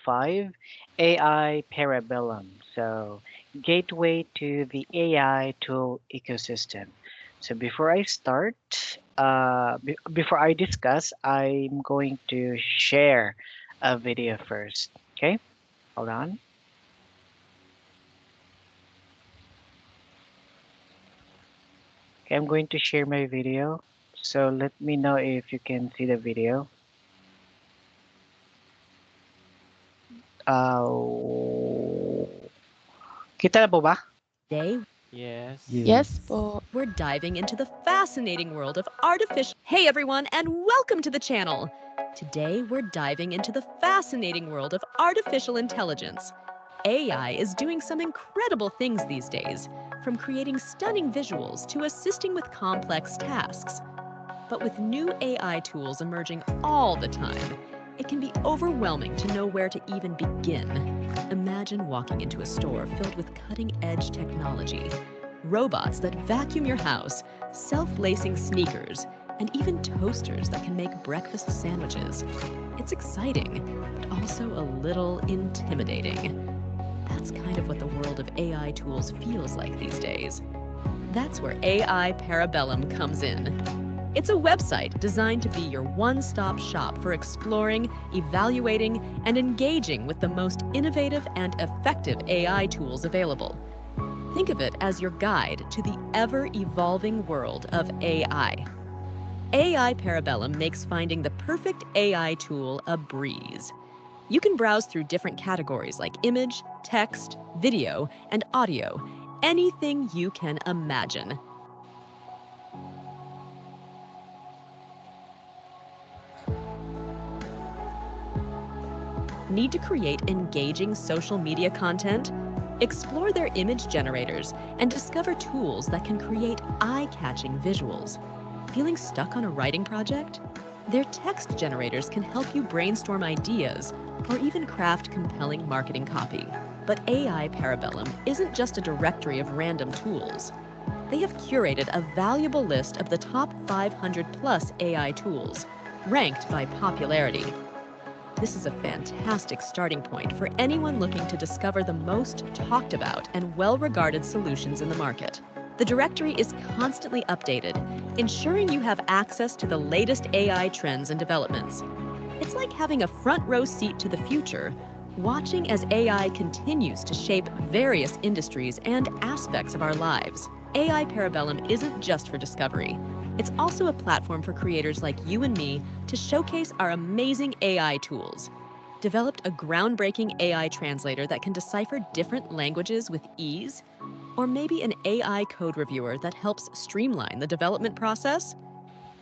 5, AI Parabellum. So, gateway to the AI tool ecosystem. So, before I start, before I discuss, I'm going to share a video first. Okay, hold on. Okay, I'm going to share my video. So, let me know if you can see the video. Uh, Kita na po ba? Today, Yes. Yes Yes. po. we're diving into the fascinating world of artificial. Hey everyone, and welcome to the channel. Today, we're diving into the fascinating world of artificial intelligence. AI is doing some incredible things these days, from creating stunning visuals to assisting with complex tasks. But with new AI tools emerging all the time, it can be overwhelming to know where to even begin. Imagine walking into a store filled with cutting-edge technology, robots that vacuum your house, self-lacing sneakers, and even toasters that can make breakfast sandwiches. It's exciting, but also a little intimidating. That's kind of what the world of AI tools feels like these days. That's where AI Parabellum comes in. It's a website designed to be your one-stop shop for exploring, evaluating, and engaging with the most innovative and effective AI tools available. Think of it as your guide to the ever-evolving world of AI. AI Parabellum makes finding the perfect AI tool a breeze. You can browse through different categories like image, text, video, and audio, anything you can imagine. Need to create engaging social media content? Explore their image generators and discover tools that can create eye-catching visuals. Feeling stuck on a writing project? Their text generators can help you brainstorm ideas or even craft compelling marketing copy. But AI Parabellum isn't just a directory of random tools. They have curated a valuable list of the top 500 plus AI tools, ranked by popularity. This is a fantastic starting point for anyone looking to discover the most talked about and well-regarded solutions in the market. The directory is constantly updated, ensuring you have access to the latest AI trends and developments. It's like having a front row seat to the future, watching as AI continues to shape various industries and aspects of our lives. AI Parabellum isn't just for discovery. It's also a platform for creators like you and me to showcase our amazing AI tools. Developed a groundbreaking AI translator that can decipher different languages with ease? Or maybe an AI code reviewer that helps streamline the development process?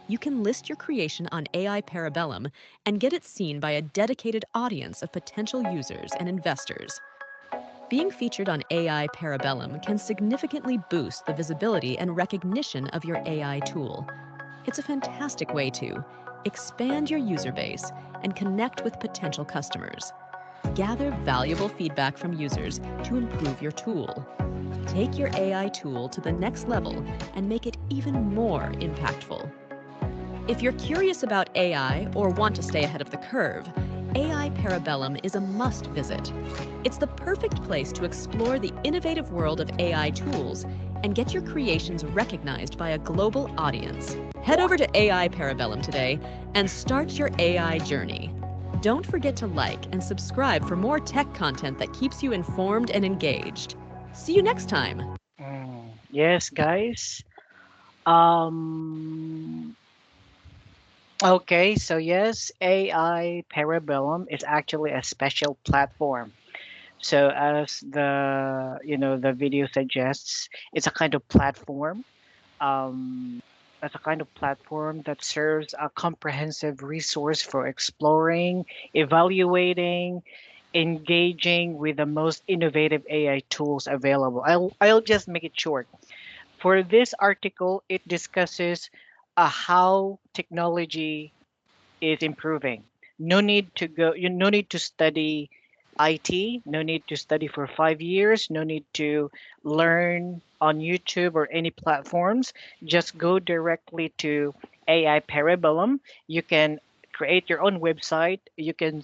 You can list your creation on AI Parabellum and get it seen by a dedicated audience of potential users and investors. Being featured on AI Parabellum can significantly boost the visibility and recognition of your AI tool. It's a fantastic way to expand your user base and connect with potential customers. Gather valuable feedback from users to improve your tool. Take your AI tool to the next level and make it even more impactful. If you're curious about AI or want to stay ahead of the curve, AI Parabellum is a must visit. It's the perfect place to explore the innovative world of AI tools and get your creations recognized by a global audience. Head over to AI Parabellum today and start your AI journey. Don't forget to like and subscribe for more tech content that keeps you informed and engaged. See you next time. Yes, guys. Um, okay, so yes, AI Parabellum is actually a special platform. So as the video suggests, it's a kind of platform. Um, as a kind of platform that serves a comprehensive resource for exploring, evaluating, engaging with the most innovative AI tools available. I'll just make it short. For this article, it discusses how technology is improving. No need to study IT, no need to study for 5 years, no need to learn on YouTube or any platforms. Just go directly to AI Parabellum. You can create your own website. You can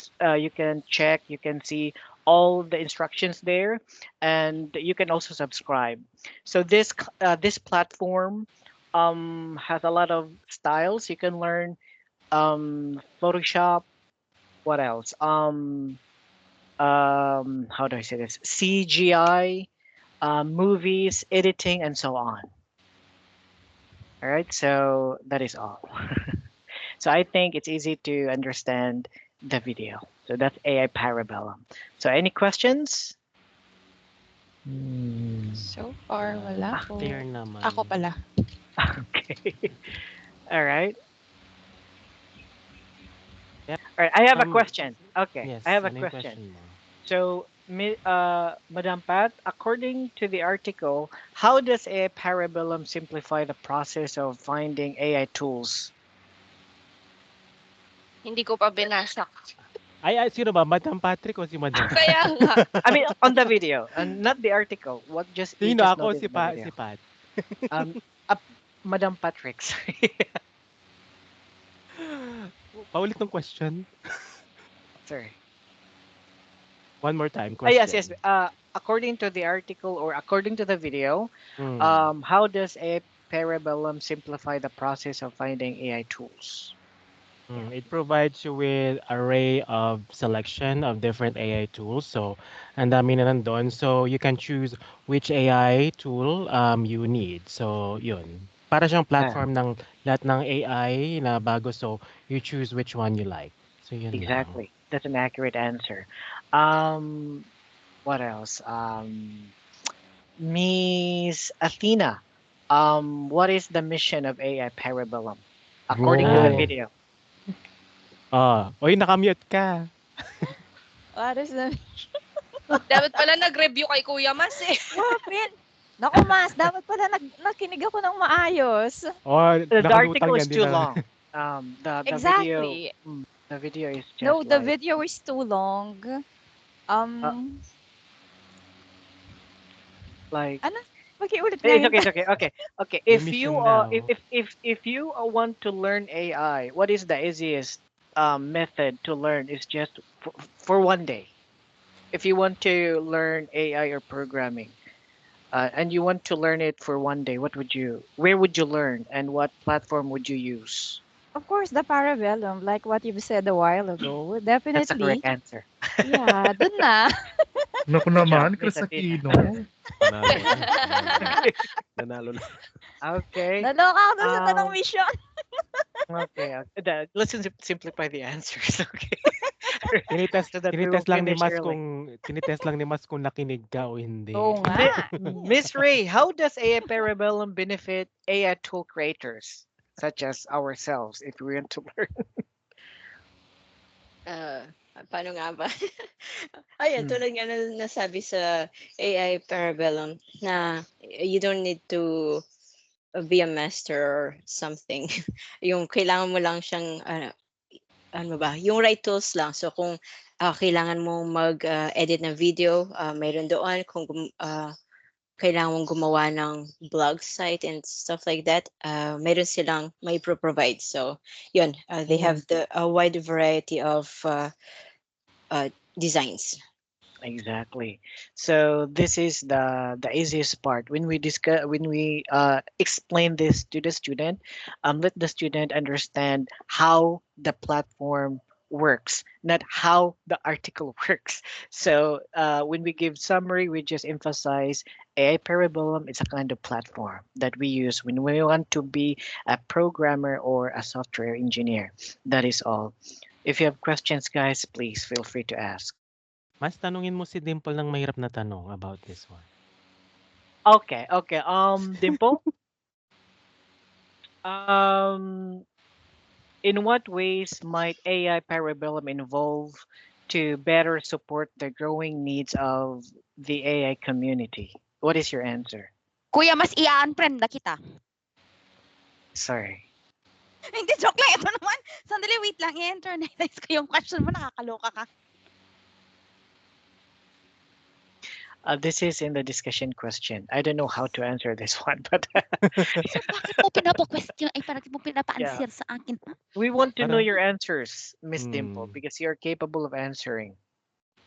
check, you can see all the instructions there, and you can also subscribe. So this platform has a lot of styles. You can learn Photoshop. What else? How do I say this? CGI, movies, editing, and so on. All right, so that is all. So I think it's easy to understand the video. So that's AI Parabellum. So any questions? So far, wala po. Clear naman. Ako pala. Okay. All right. Yep. All right. I have a question. Okay. Yes, I have a ano yung question. question mo? So, Madam Pat, according to the article, how does AI Parabellum simplify the process of finding AI tools? Hindi ko pa binasa. Ay, sino ba? Madam Patrick o si Madam? Kaya nga. I mean, on the video, and not the article. What just you Sino just ako? noticed Si in the video. Pat. Um, Madam Patrick. Paulit ng question. Sorry. One more time, Ah, yes, question. yes. According to the article or according to the video, Hmm. how does AI Parabellum simplify the process of finding AI tools? It provides you with array of selection of different AI tools. So, ang dami na nandun. So, you can choose which AI tool you need. So, yun. Para siyang Ah, platform ng lahat ng AI na bago. So, you choose which one you like. So, yun lang. exactly. That's an accurate answer. Um, what else? Miss Athena, what is the mission of AI Parabellum? According to the Ay. video. Oy, nakamute ka. What is the... Dapat pala nag-review kay Kuya Mas eh. Wapin! Naku, Mas, dapat pala nakinig ako ng maayos. The nakalutang article is yan din too na. long. The video, Exactly. the video is just No, the like, video is too long. like Ano? Pakiulit nga it's yun. okay, it's okay, okay, okay. You're If you missing are, now. if you want to learn AI, what is the easiest method to learn? Is just for one day. If you want to learn AI or programming, and you want to learn it for one day, where would you learn, and what platform would you use? Of course, the Parabellum, like what you've said a while ago. That's the Definitely. correct answer. Yeah, dun na. Naku Good job, naman, Miss Chris Athena. Aquino. Nanalo na. Nanalo na. Okay. Naloka ako dun sa tanong Um, mission. Okay. Let's simplify the answers. Okay. Tinitest, So that we tinitest will lang ni finish Mas early. kung nakinig ka o hindi. Oo nga. Miss Ray, how does AI Parabellum benefit AI tool creators, such as ourselves, if we want to learn? Paano nga ba? Ayan, tulad nga na nasabi sa AI Parabellum na you don't need to be a master or something. Yung kailangan mo lang siyang ano ba, yung right tools lang. So kung kailangan mo mag-edit ng video, mayroon doon. Kung kailangan mong gumawa ng blog site and stuff like that, mayroon silang may provide. So yun, they have a wide variety of designs. Exactly. So this is the easiest part when we explain this to the student. Let the student understand how the platform works, not how the article works. So when we give summary, we just emphasize AI Parabellum is a kind of platform that we use when we want to be a programmer or a software engineer. That is all. If you have questions, guys, please feel free to ask. Mas tanungin mo si Dimple ng mahirap na tanong about this one. Okay, okay. Dimple, in what ways might AI Parabellum evolve to better support the growing needs of the AI community? What is your answer? Kuya, mas i-unfriend na kita. Sorry. Hindi, joke lang. Ito naman. Sandali, wait lang. I-internalize ko yung question mo. Nakakaloka ka. This is in the discussion question. I don't know how to answer this one, but So, bakit mo pinapa-question ay bakit mo yeah, pinapa-answer sa akin? we want to know Parang, your answers, Miss Dimple, hmm. because you're capable of answering.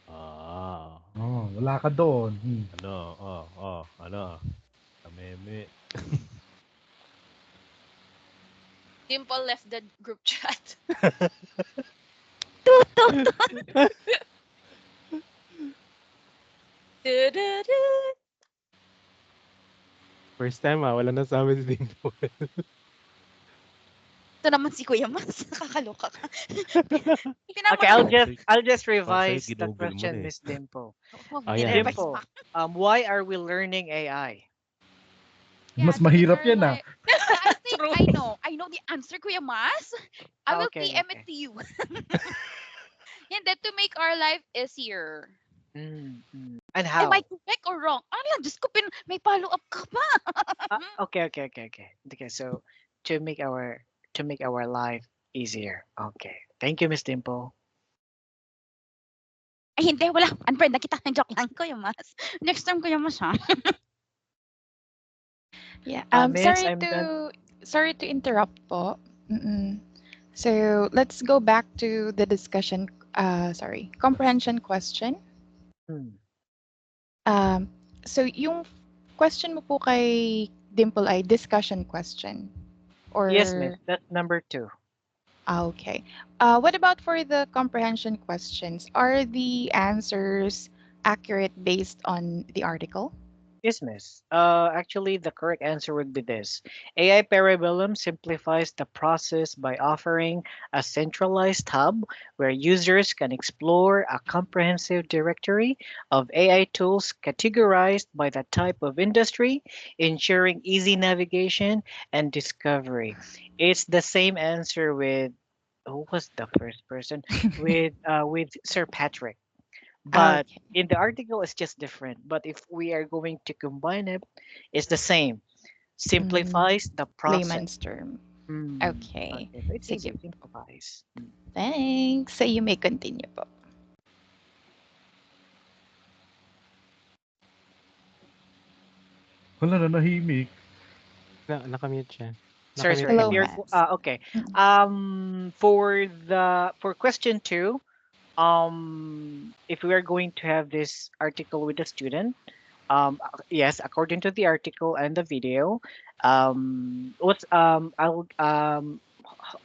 Ah, Oh, wala ka doon. ano, kameme. Dimple left the group chat. Tutok! Du-du-du. First time wala na sa amin si Dimple. Ito naman si Kuya Mas. Nakakaloka ka. Okay, I'll just revise the ginugol mo question, na eh. Miss Dimple. Ayan. Nirevise Dimple, pa. why are we learning AI? Mas mahirap yan I think True. I know the answer, Kuya Mas. I will Okay, PM it okay. to you. Hindi, to make our life easier. And Am how? I correct or wrong? Ano, Diyos ko, may follow-up ka pa. Okay. So to make our life easier. Okay. Thank you, Miss Dimple. Ay, hindi, wala. Unfriend na kita. Joke lang, Kuya Mas. Next time, Kuya Mas, ha? Yeah. Miss, I'm done. Sorry to interrupt po. So let's go back to the discussion. Comprehension question. So yung question mo po kay Dimple ay discussion question, or Yes, Miss. That's number 2. Okay. What about for the comprehension questions? Are the answers accurate based on the article? Yes, Miss. Actually, the correct answer would be this. AI Parabellum simplifies the process by offering a centralized hub where users can explore a comprehensive directory of AI tools categorized by the type of industry, ensuring easy navigation and discovery. It's the same answer with who was the first person with Sir Patrick. But Okay. in the article, it's just different. But if we are going to combine it, it's the same. Simplifies the process. Layman's term. Hmm. Okay. Okay, so it's Sige easy. po. Simplifies. Thanks. So you may continue po. Wala na, nahimik. Nakamute siya. Sorry. Hello, You're, Max. okay. For question 2, if we are going to have this article with the student, yes, according to the article and the video,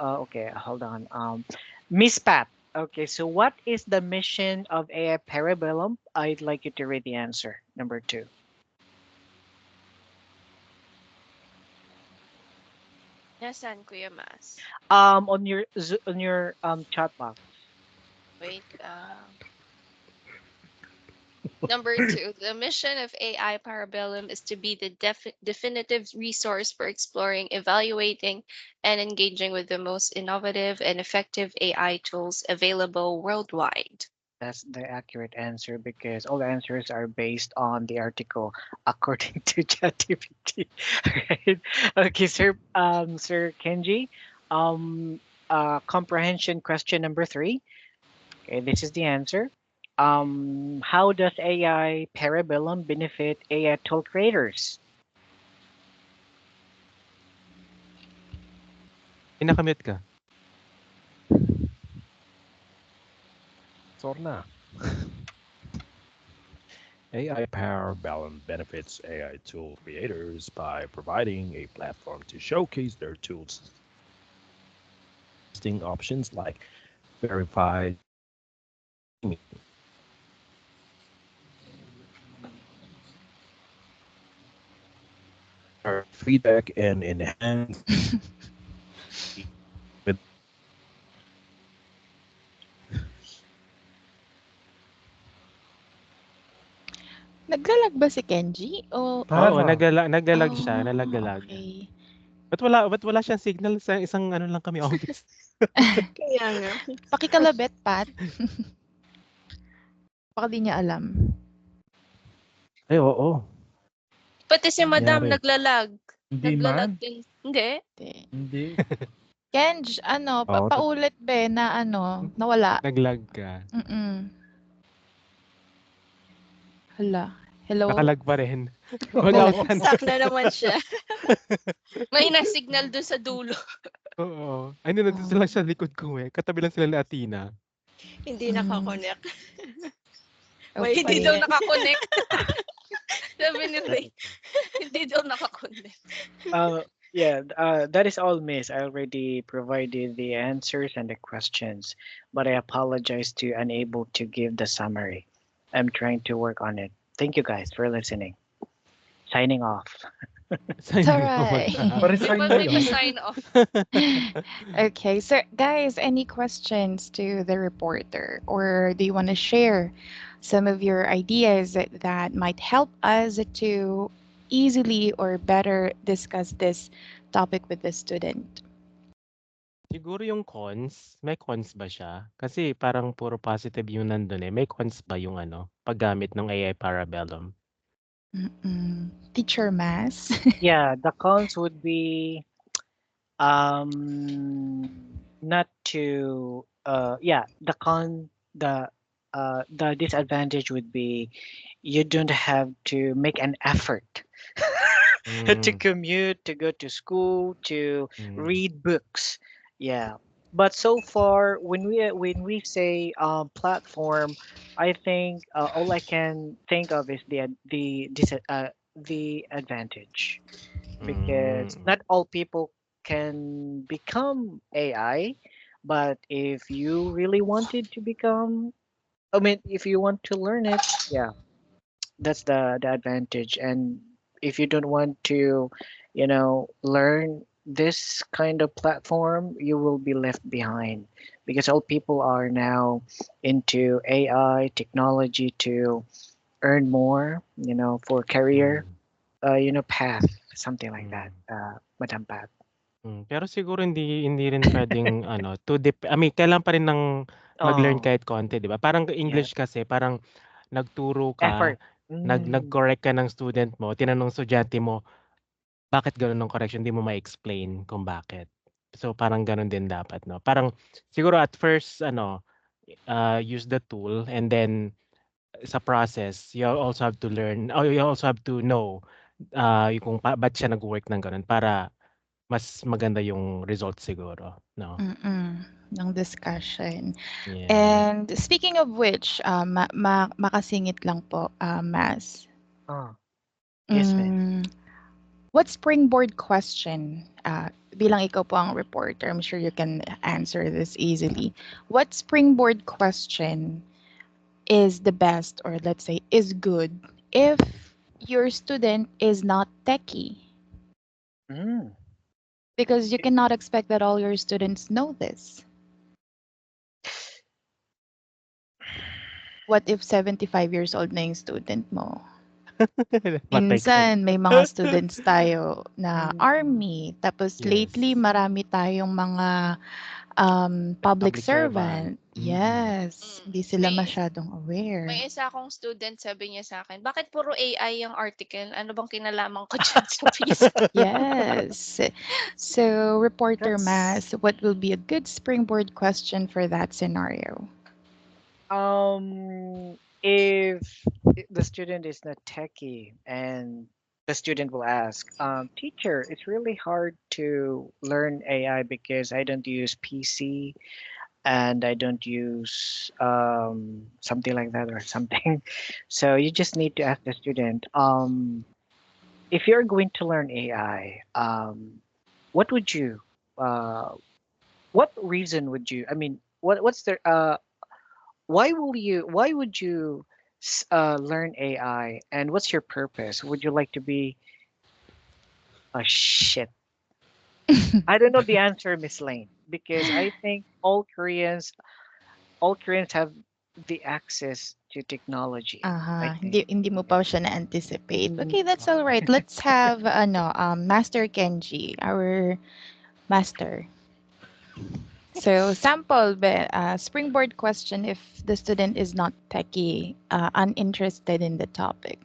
okay, hold on. Miss Pat. Okay, so what is the mission of AI Parabellum? I'd like you to read the answer. Number 2. Nasaan, Kuya Mas? On your chat box. Wait. Number 2, the mission of AI Parabellum is to be the definitive resource for exploring, evaluating, and engaging with the most innovative and effective AI tools available worldwide. That's the accurate answer because all the answers are based on the article according to ChatGPT. Right? Okay, Sir Kenji. Comprehension question number 3. Okay, this is the answer. How does AI Parabellum benefit AI tool creators? Nakamute ka. Sorna. AI Parabellum benefits AI tool creators by providing a platform to showcase their tools. Listing options like verified feedback and enhance with Naglalag ba si Kenji? O... Oo, Tama. naglalag siya, nalagalag. Okay. Ba't wala siyang signal sa isang ano lang kami office? Kaya nga. Pakikalabit, Pat. Baka di niya alam. Ay, oo. Pati si Madam Nangyari. naglalag. Hindi Naglalag man. din. Hindi. Hindi. Kenj, Oo, paulit be na nawala. Naglag ka. Hala. Hello? Nakalag pa rin. Wala. Mag-out ka na. Stuck na naman siya. May na-signal dun sa dulo. Oo. Ay, nandun sila sa likod ko eh. Katabi lang sila ni Athena. Hindi Mm, nakakonect. Hindi Wifi daw okay. niya. nakakonect. Sabi ni Ray, hindi daw nakakonect. Yeah, that is all, Miss. I already provided the answers and the questions, but I apologize to unable to give the summary. I'm trying to work on it. Thank you guys for listening. Signing off. It's Signing off alright. na. Pa-resign na May yun. pa-sign off. Okay, so guys, any questions to the reporter, or do you want to share some of your ideas that might help us to easily or better discuss this topic with the student? Siguro yung cons, may cons ba siya? Kasi parang puro positive yung nandun eh. May cons ba yung paggamit ng AI Parabellum? Teacher Mass. Yeah, the cons would be um not to yeah, the disadvantage would be you don't have to make an effort to Mm, commute, to go to school, to mm, read books. Yeah. But so far, when we say platform, I think all I can think of is the advantage, because mm, not all people can become AI, but if you really wanted to become, I mean, if you want to learn it, yeah, that's the advantage. And if you don't want to, learn this kind of platform, you will be left behind, because all people are now into AI technology to earn more, for career, mm, path, something like that, mm, Madam Pat. Pero siguro hindi rin puwedeng I mean kailangan pa rin ng mag-learn Oh, kahit konti, 'di ba? Parang yeah, English kasi parang nagturo ka, effort. Mm, nag-correct ka ng student mo, tinanong estudyante mo, bakit gano'n ang correction, hindi mo ma-explain kung bakit. So, parang gano'n din dapat 'no? Parang siguro at first use the tool, and then sa process you also have to learn, or you also have to know, yung kung ba't siya nagwo-work ng gano'n para mas maganda yung result siguro 'no? Ng discussion. Yeah. And speaking of which, makasingit lang po, Mas. oh, yes, ma'am. Mm, what springboard question, bilang ikaw po ang reporter, I'm sure you can answer this easily. What springboard question is the best, or let's say is good, if your student is not techie? Mm. Because you cannot expect that all your students know this. What if 75 years old na yung student mo? Matik. Minsan may mga students tayo na Mm, army, tapos lately Yes. marami tayong mga public Public servant. servant. Yes, Mm. hindi sila May masyadong aware. may isa akong student, sabi niya sa akin, "Bakit puro AI ang article? Ano bang kinalaman ko diyan sa PISA?" Yes. So, Reporter that's Mass, what will be a good springboard question for that scenario? if the student is not techie, and the student will ask, teacher, it's really hard to learn AI because I don't use PC and I don't use something like that or something. So you just need to ask the student, if you're going to learn AI, what would you, uh, what reason would you, I mean, what's the, why would you learn AI, and what's your purpose? Would you like to be a shit? I don't know the answer, Miss Lane, because I think all Koreans have the access to technology. I Aha, think. hindi mo pa siya na-anticipate. Mm, Okay, that's all right. Let's have Master Kenji, our master. So, sample, springboard question if the student is not techie, uninterested in the topic.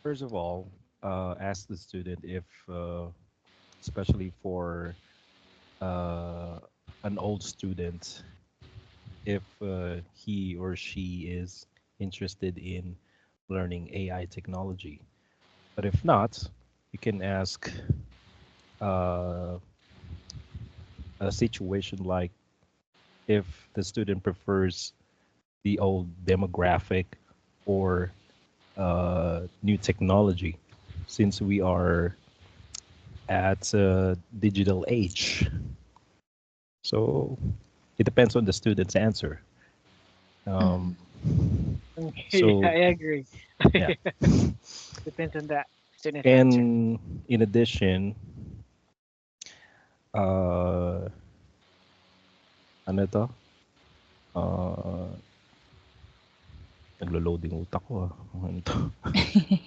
First of all, ask the student if, especially for uh, an old student, if he or she is interested in learning AI technology. But if not, you can ask uh, a situation like if the student prefers the old demographic or new technology, since we are at a digital age. So it depends on the student's answer. Um, Yeah, so I agree. yeah, Depends on the student's answer. and in addition, uh, ano to? Uh, naglo-loading utak ko ah. Ano to?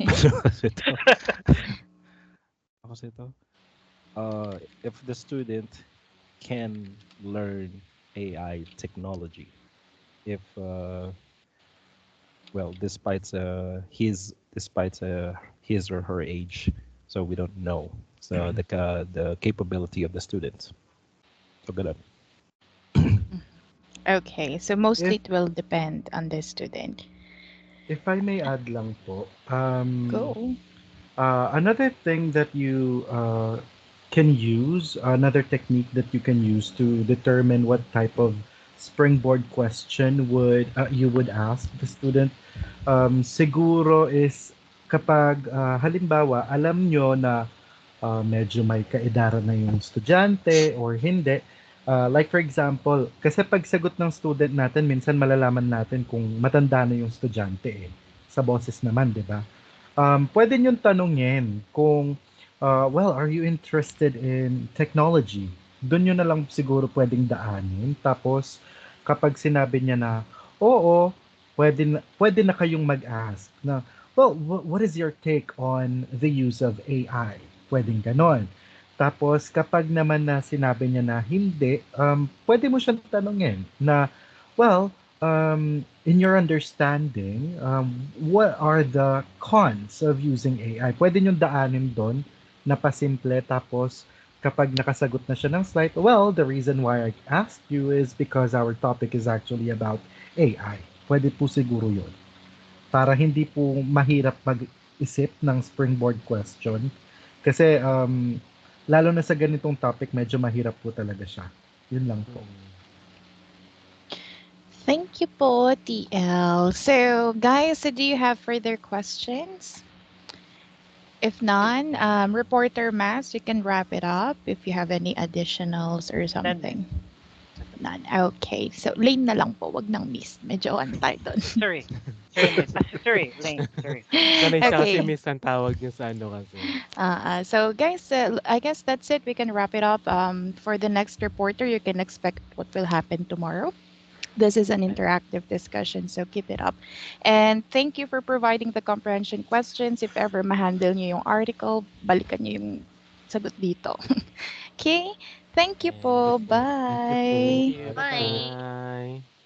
Ano kasi to? Ano kasi to? If the student can learn AI technology, if well, despite his or her age, so we don't know so the capability of the student. So good. Okay, so mostly If it will depend on the student. if I may add lang po, Go. another thing that you can use, another technique that you can use to determine what type of springboard question would you would ask the student, siguro is kapag halimbawa alam nyo na medyo may kaedaran na yung estudyante or hindi. Like for example, kasi pag sagot ng student natin, minsan malalaman natin kung matanda na yung estudyante eh. Sa boses naman, di ba? Pwede niyong tanungin kung, well, are you interested in technology? Doon nyo na lang siguro pwedeng daanin. Tapos, kapag sinabi niya na, oo, pwede na kayong mag-ask na, well, what is your take on the use of AI? Pwedeng ganon. Tapos, kapag naman na sinabi niya na hindi, pwede mo siyang tanungin na, well, in your understanding, what are the cons of using AI? Pwede niyong daanin doon na pasimple tapos kapag nakasagot na siya ng slide, well, the reason why I asked you is because our topic is actually about AI. Pwede po siguro yun. Para hindi po mahirap mag-isip ng springboard question. Kasi lalo na sa ganitong topic, medyo mahirap po talaga siya. Yun lang po. Thank you po, TL. So, guys, do you have further questions? If none, Reporter Mass, you can wrap it up if you have any additionals or something. None. Okay. So, Lane na lang po. Wag nang Miss. Medyo ano tayo doon. Sorry. Sorry, miss. Sorry, Lane. Sorry. Sanay siya kasi Okay. miss ang tawag niya sa ano kasi. So, guys, I guess that's it. We can wrap it up. For the next reporter, you can expect what will happen tomorrow. This is an interactive discussion, so keep it up. And thank you for providing the comprehension questions. If ever ma-handle nyo yung article, balikan nyo yung sagot dito. Okay? Thank you po. Thank you po. Bye. Thank you. Bye. Bye.